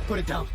Put it down.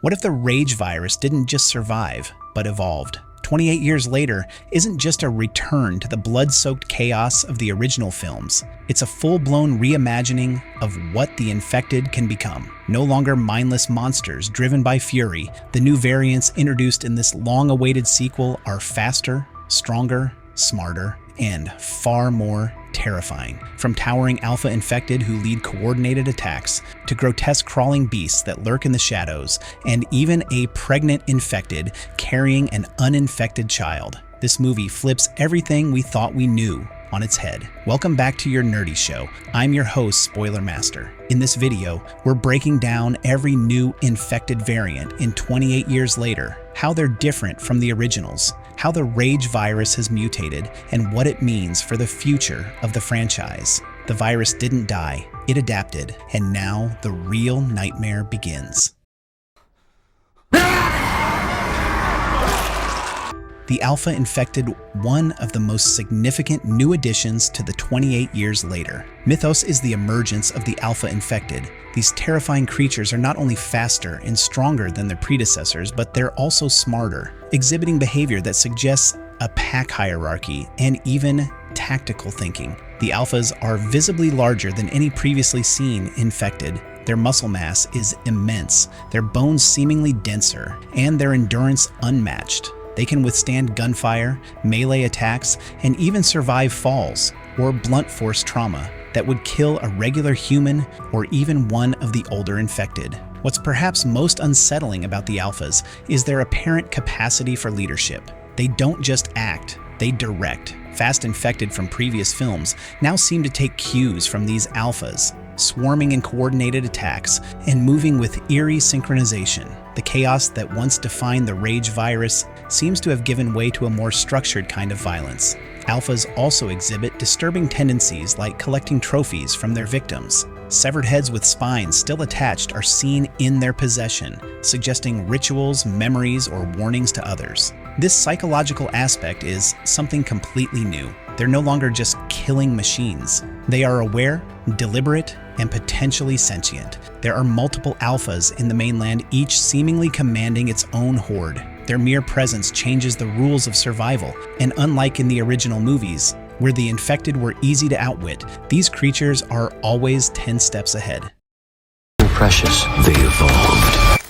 What if the rage virus didn't just survive, but evolved? 28 years later isn't just a return to the blood-soaked chaos of the original films. It's a full-blown reimagining of what the infected can become. No longer mindless monsters driven by fury, the new variants introduced in this long-awaited sequel are faster, stronger, smarter, and far more terrifying. From towering alpha infected who lead coordinated attacks, to grotesque crawling beasts that lurk in the shadows, and even a pregnant infected carrying an uninfected child. This movie flips everything we thought we knew on its head. Welcome back to your nerdy show. I'm your host, Spoiler Master. In this video, we're breaking down every new infected variant in 28 years later, how they're different from the originals, how the rage virus has mutated, and what it means for the future of the franchise. The virus didn't die, it adapted, and now the real nightmare begins. The alpha infected, one of the most significant new additions to the 28 years later. Mythos is the emergence of the alpha infected. These terrifying creatures are not only faster and stronger than their predecessors, but they're also smarter, exhibiting behavior that suggests a pack hierarchy and even tactical thinking. The alphas are visibly larger than any previously seen infected. Their muscle mass is immense, their bones seemingly denser, and their endurance unmatched. They can withstand gunfire, melee attacks, and even survive falls or blunt force trauma that would kill a regular human or even one of the older infected. What's perhaps most unsettling about the alphas is their apparent capacity for leadership. They don't just act, they direct. Fast infected from previous films now seem to take cues from these alphas, swarming in coordinated attacks and moving with eerie synchronization. The chaos that once defined the rage virus seems to have given way to a more structured kind of violence. Alphas also exhibit disturbing tendencies like collecting trophies from their victims. Severed heads with spines still attached are seen in their possession, suggesting rituals, memories, or warnings to others. This psychological aspect is something completely new. They're no longer just killing machines. They are aware, deliberate, and potentially sentient. There are multiple alphas in the mainland, each seemingly commanding its own horde. Their mere presence changes the rules of survival, and unlike in the original movies, where the infected were easy to outwit, these creatures are always 10 steps ahead. Precious, they evolved.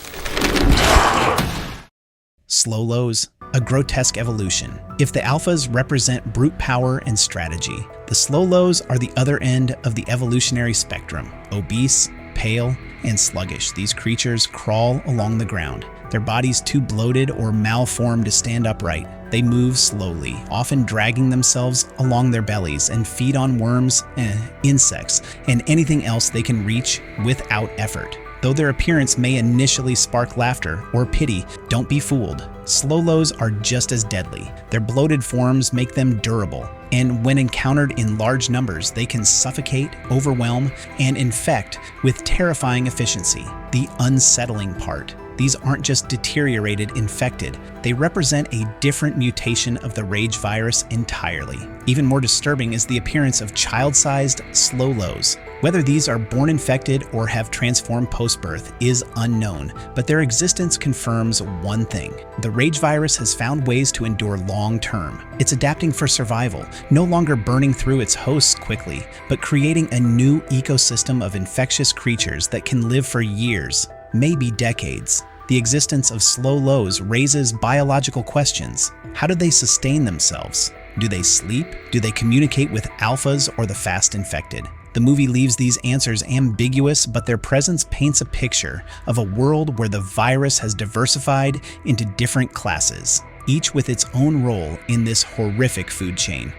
Slow lows, a grotesque evolution. If the alphas represent brute power and strategy, the slow lows are the other end of the evolutionary spectrum. Obese, pale, and sluggish, these creatures crawl along the ground, their bodies too bloated or malformed to stand upright. They move slowly, often dragging themselves along their bellies, and feed on worms, insects, and anything else they can reach without effort. Though their appearance may initially spark laughter or pity, don't be fooled. Slow lows are just as deadly. Their bloated forms make them durable, and when encountered in large numbers, they can suffocate, overwhelm, and infect with terrifying efficiency. The unsettling part: these aren't just deteriorated infected, they represent a different mutation of the rage virus entirely. Even more disturbing is the appearance of child-sized slow lows. Whether these are born infected or have transformed post-birth is unknown, but their existence confirms one thing: the rage virus has found ways to endure long-term. It's adapting for survival, no longer burning through its hosts quickly, but creating a new ecosystem of infectious creatures that can live for years, maybe decades. The existence of slow lows raises biological questions. How do they sustain themselves? Do they sleep? Do they communicate with alphas or the fast infected? The movie leaves these answers ambiguous, but their presence paints a picture of a world where the virus has diversified into different classes, each with its own role in this horrific food chain.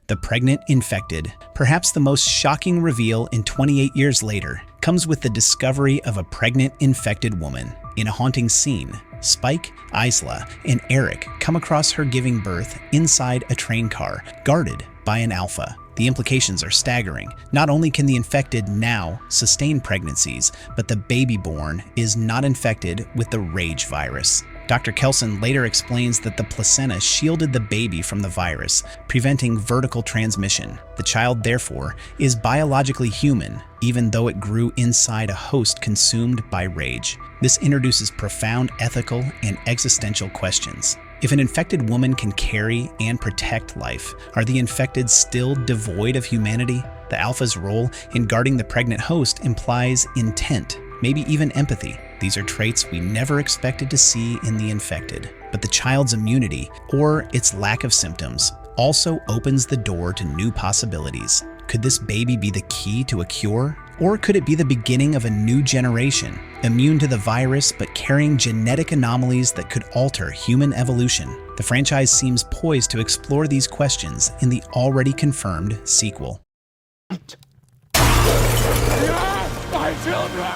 The pregnant infected, perhaps the most shocking reveal in 28 years later, comes with the discovery of a pregnant infected woman. In a haunting scene, Spike, Isla, and Eric come across her giving birth inside a train car, guarded by an alpha. The implications are staggering. Not only can the infected now sustain pregnancies, but the baby born is not infected with the rage virus. Dr. Kelson later explains that the placenta shielded the baby from the virus, preventing vertical transmission. The child, therefore, is biologically human, even though it grew inside a host consumed by rage. This introduces profound ethical and existential questions. If an infected woman can carry and protect life, are the infected still devoid of humanity? The alpha's role in guarding the pregnant host implies intent, maybe even empathy. These are traits we never expected to see in the infected. But the child's immunity, or its lack of symptoms, also opens the door to new possibilities. Could this baby be the key to a cure? Or could it be the beginning of a new generation, immune to the virus but carrying genetic anomalies that could alter human evolution? The franchise seems poised to explore these questions in the already confirmed sequel. My children!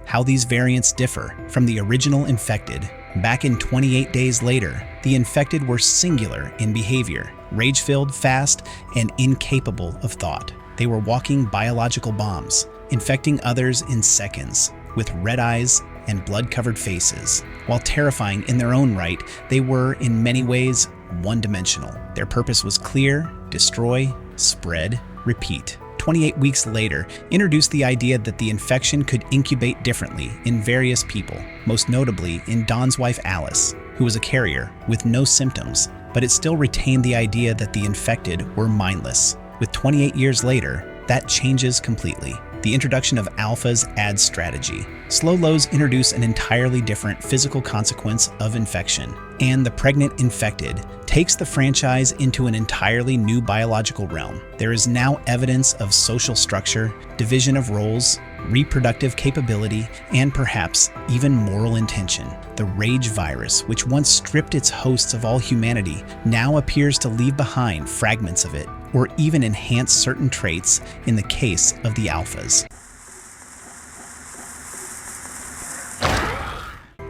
How these variants differ from the original infected. Back in 28 Days Later, the infected were singular in behavior, rage-filled, fast, and incapable of thought. They were walking biological bombs, infecting others in seconds, with red eyes and blood-covered faces. While terrifying in their own right, they were, in many ways, one-dimensional. Their purpose was clear: destroy, spread, repeat. 28 weeks later introduced the idea that the infection could incubate differently in various people, most notably in Don's wife Alice, who was a carrier with no symptoms, but it still retained the idea that the infected were mindless. With 28 years later, that changes completely. The introduction of alphas adds strategy. Slow lows introduce an entirely different physical consequence of infection, and the pregnant infected takes the franchise into an entirely new biological realm. There is now evidence of social structure, division of roles, reproductive capability, and perhaps even moral intention. The rage virus, which once stripped its hosts of all humanity, now appears to leave behind fragments of it, or even enhance certain traits in the case of the alphas.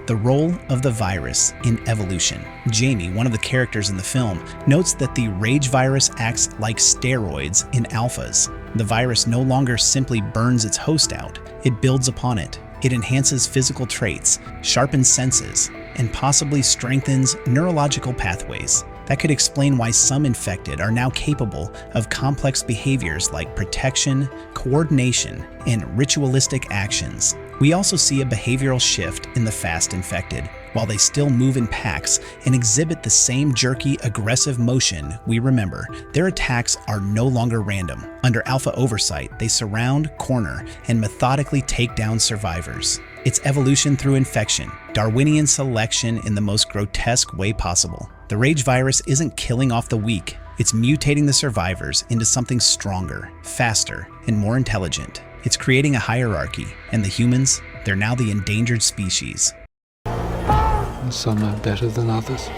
The role of the virus in evolution. Jamie, one of the characters in the film, notes that the rage virus acts like steroids in alphas. The virus no longer simply burns its host out, it builds upon it. It enhances physical traits, sharpens senses, and possibly strengthens neurological pathways. That could explain why some infected are now capable of complex behaviors like protection, coordination, and ritualistic actions. We also see a behavioral shift in the fast infected. While they still move in packs and exhibit the same jerky, aggressive motion we remember, their attacks are no longer random. Under alpha oversight, they surround, corner, and methodically take down survivors. It's evolution through infection, Darwinian selection in the most grotesque way possible. The rage virus isn't killing off the weak, it's mutating the survivors into something stronger, faster, and more intelligent. It's creating a hierarchy, and the humans, they're now the endangered species. Some are better than others.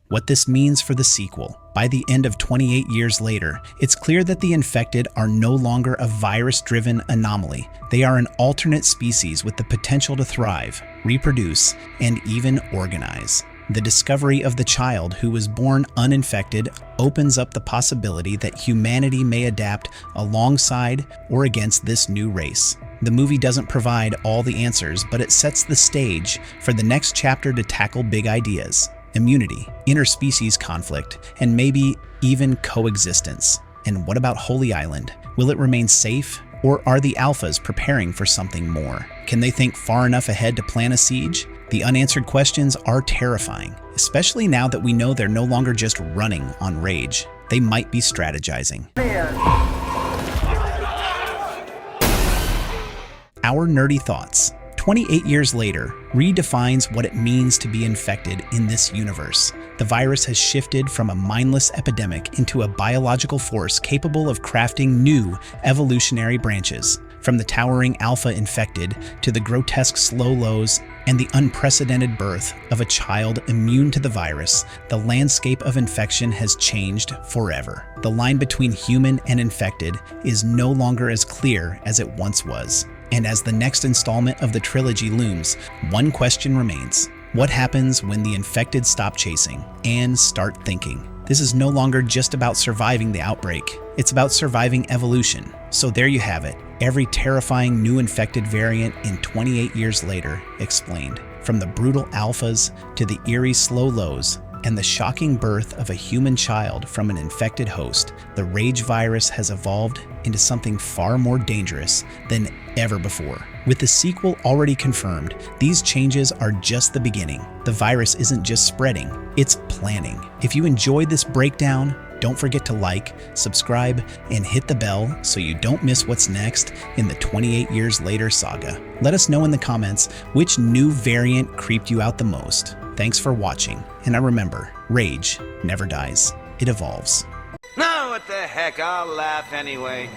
What this means for the sequel. By the end of 28 years later, it's clear that the infected are no longer a virus-driven anomaly. They are an alternate species with the potential to thrive, reproduce, and even organize. The discovery of the child who was born uninfected opens up the possibility that humanity may adapt alongside or against this new race. The movie doesn't provide all the answers, but it sets the stage for the next chapter to tackle big ideas: immunity, interspecies conflict, and maybe even coexistence. And what about Holy Island? Will it remain safe, or are the alphas preparing for something more? Can they think far enough ahead to plan a siege? The unanswered questions are terrifying, especially now that we know they're no longer just running on rage. They might be strategizing. Our Nerdy Thoughts. 28 years later redefines what it means to be infected in this universe. The virus has shifted from a mindless epidemic into a biological force capable of crafting new evolutionary branches. From the towering alpha infected to the grotesque slow lows and the unprecedented birth of a child immune to the virus, the landscape of infection has changed forever. The line between human and infected is no longer as clear as it once was. And as the next installment of the trilogy looms, one question remains. What happens when the infected stop chasing and start thinking? This is no longer just about surviving the outbreak. It's about surviving evolution. So there you have it. Every terrifying new infected variant in 28 years later explained. From the brutal alphas to the eerie slow lows, and the shocking birth of a human child from an infected host, the Rage virus has evolved into something far more dangerous than ever before. With the sequel already confirmed, these changes are just the beginning. The virus isn't just spreading, it's planning. If you enjoyed this breakdown, don't forget to like, subscribe, and hit the bell so you don't miss what's next in the 28 Years Later saga. Let us know in the comments which new variant creeped you out the most. Thanks for watching, and remember, rage never dies, it evolves. Now what the heck, I'll laugh anyway.